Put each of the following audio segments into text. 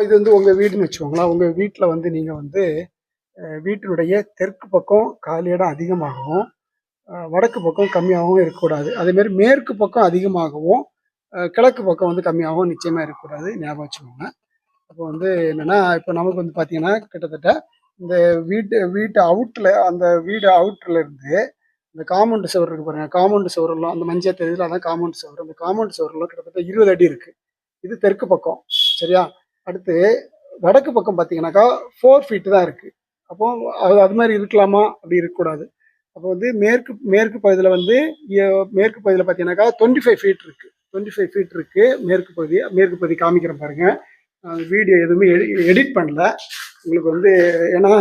இது வந்து உங்கள் வீடுன்னு வச்சுக்கோங்களேன். உங்கள் வீட்டில் வந்து நீங்கள் வந்து வீட்டினுடைய தெற்கு பக்கம் காலி இடம் அதிகமாகவும் வடக்கு பக்கம் கம்மியாகவும் இருக்கக்கூடாது. அதேமாரி மேற்கு பக்கம் அதிகமாகவும் கிழக்கு பக்கம் வந்து கம்மியாகவும் நிச்சயமாக இருக்கக்கூடாது. ஞாபகம் வச்சுக்கோங்க. அப்போ வந்து என்னென்னா, இப்போ நமக்கு வந்து பார்த்தீங்கன்னா கிட்டத்தட்ட இந்த வீட்டு அவுட்டில் அந்த வீடு அவுட்டரில் இருந்து இந்த காம்பவுண்டு சுவர் இருக்கு பாருங்க. காம்பவுண்டு சுவரெல்லாம் அந்த மஞ்சள் தெரியுதுல, அதான் காம்பவுண்டு சுவர். அந்த காம்பவுண்டு சுவரெல்லாம் கிட்டத்தட்ட 20 அடி இருக்கு. இது தெற்கு பக்கம். சரியா? அடுத்து வடக்கு பக்கம் பார்த்தீங்கன்னாக்கா 4 ஃபீட் தான் இருக்கு. அப்போ அது மாதிரி இருக்கலாமா? அப்படி இருக்கக்கூடாது. அப்போ வந்து மேற்கு பகுதியில் வந்து மேற்கு பகுதியில் பார்த்தீங்கன்னாக்கா 25 ஃபீட் இருக்கு. 25 ஃபீட் இருக்கு மேற்கு பகுதி காமிக்கிறேன் பாருங்க. வீடியோ எதுவுமே எடிட் பண்ணல. உங்களுக்கு வந்து ஏன்னா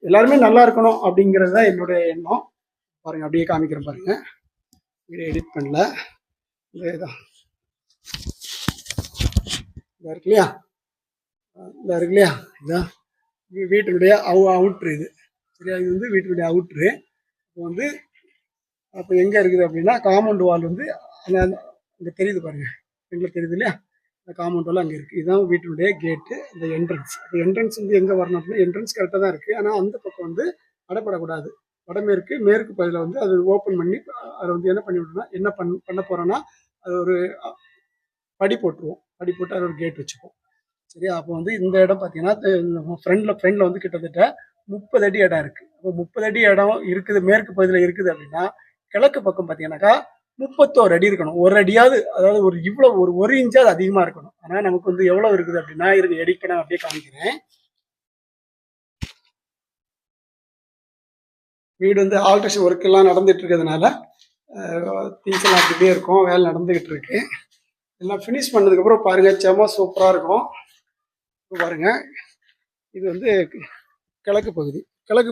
எல்லாருமே நல்லா இருக்கணும் அப்படிங்கிறது தான் என்னுடைய எண்ணம். பாருங்க, அப்படியே காமிக்கிறேன் பாருங்க. வீடியோ எடிட் பண்ணல. இதேதான் இருக்கு இல்லையா, இருக்கு இல்லையா, இதுதான் வீட்டினுடைய அவுட்ரு. இது சரியா? இது வந்து வீட்டினுடைய அவுட்ரு. இப்போ வந்து அப்போ எங்கே இருக்குது அப்படின்னா காம்பவுண்ட் வால் வந்து அங்கே தெரியுது பாருங்க. எங்களுக்கு தெரியுது இல்லையா, இந்த காம்பவுண்ட் வால் அங்கே இருக்குது. இதுதான் வீட்டினுடைய கேட்டு, இந்த என்ட்ரன்ஸ். இப்போ என்ட்ரன்ஸ் வந்து எங்கே வரணும் அப்படின்னா, என்ட்ரன்ஸ் கரெக்டாக தான் இருக்குது. ஆனால் அந்த பக்கம் வந்து அடைப்படக்கூடாது. மேற்கு பகுதியில் வந்து அது ஓப்பன் பண்ணி அதை வந்து என்ன பண்ணி விடணும்னா, என்ன பண்ண போகிறோன்னா, அது ஒரு படி போட்டுருவோம். படி போட்டு அது ஒரு கேட் வச்சுப்போம். சரியா? அப்போ வந்து இந்த இடம் பார்த்தீங்கன்னா ஃப்ரண்டில் வந்து கிட்டத்தட்ட 30 அடி இடம் இருக்குது. அப்போ 30 அடி இடம் இருக்குது, மேற்கு பகுதியில் இருக்குது அப்படின்னா கிழக்கு பக்கம் பார்த்தீங்கன்னாக்கா 31 அடி இருக்கணும். ஒரு அடியாவது, அதாவது ஒரு இன்ச்சாவது அதிகமாக இருக்கணும். ஆனால் நமக்கு வந்து எவ்வளோ இருக்குது அப்படின்னா, இருக்கு எடிட் பண்ண அப்படியே காமிக்கிறேன். வீடு வந்து ஆல்ட்ரேஷன் ஒர்க் எல்லாம் நடந்துட்டு இருக்கிறதுனால திங்ஸ் எல்லாம் அப்படியே இருக்கும். வேலை நடந்துகிட்டு இருக்கு. எல்லாம் ஃபினிஷ் பண்ணதுக்கப்புறம் பாருங்க, செம்ம சூப்பராக இருக்கும். பாருங்க, இது வந்து கிழக்கு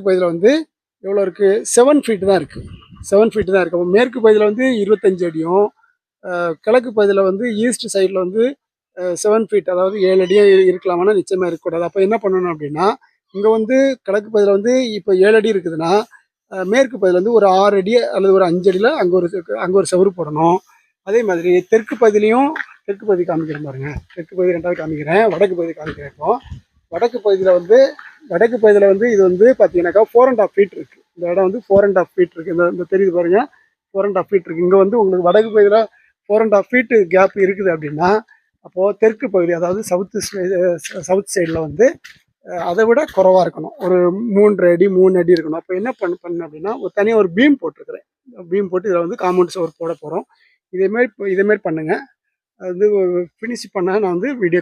பகுதியில் வந்து எவ்வளோ இருக்குது? 7 ஃபீட் தான் இருக்குது. 7 ஃபீட் தான் இருக்குது. அப்போ மேற்கு பகுதியில் வந்து 25 அடியும், கிழக்கு பகுதியில் வந்து ஈஸ்ட் சைடில் வந்து 7 ஃபீட், அதாவது 7 அடியும் இருக்கலாமான்னா நிச்சயமாக இருக்கக்கூடாது. அப்போ என்ன பண்ணணும் அப்படின்னா, இங்கே வந்து கிழக்கு பகுதியில் வந்து இப்போ 7 அடி இருக்குதுன்னா, மேற்கு பகுதியில் வந்து ஒரு 6 அடி அல்லது ஒரு 5 அடியில் அங்கே ஒரு செவரு போடணும். அதே மாதிரி தெற்கு பகுதி காமிக்கிறேன் பாருங்க. தெற்கு பகுதி ரெண்டாவது காமிக்கிறேன், வடக்கு பகுதி காமிக்கிறேன். இப்போ வடக்கு பகுதியில் வந்து இது வந்து பார்த்தீங்கன்னாக்கா 4.5 ஃபீட் இருக்குது. இந்த இடம் வந்து 4.5 ஃபீட் இருக்குது. இந்த தெரியுது பாருங்க, 4.5 ஃபீட் இருக்குது. இங்கே வந்து உங்களுக்கு வடக்கு பகுதியில் 4.5 ஃபீட்டு கேப் இருக்குது அப்படின்னா, அப்போது தெற்கு பகுதி, அதாவது சவுத் சைடில் வந்து அதை விட குறைவாக இருக்கணும். ஒரு 3 அடி இருக்கணும். அப்போ என்ன பண்ண அப்படின்னா, தனியாக ஒரு பீம் போட்டிருக்கிறேன். பீம் போட்டு இதில் வந்து காம்பவுண்ட் சுவர் போட போகிறோம். இதேமாரி பண்ணுங்கள். அது வந்து ஃபினிஷ் பண்ண நான் வந்து வீடியோ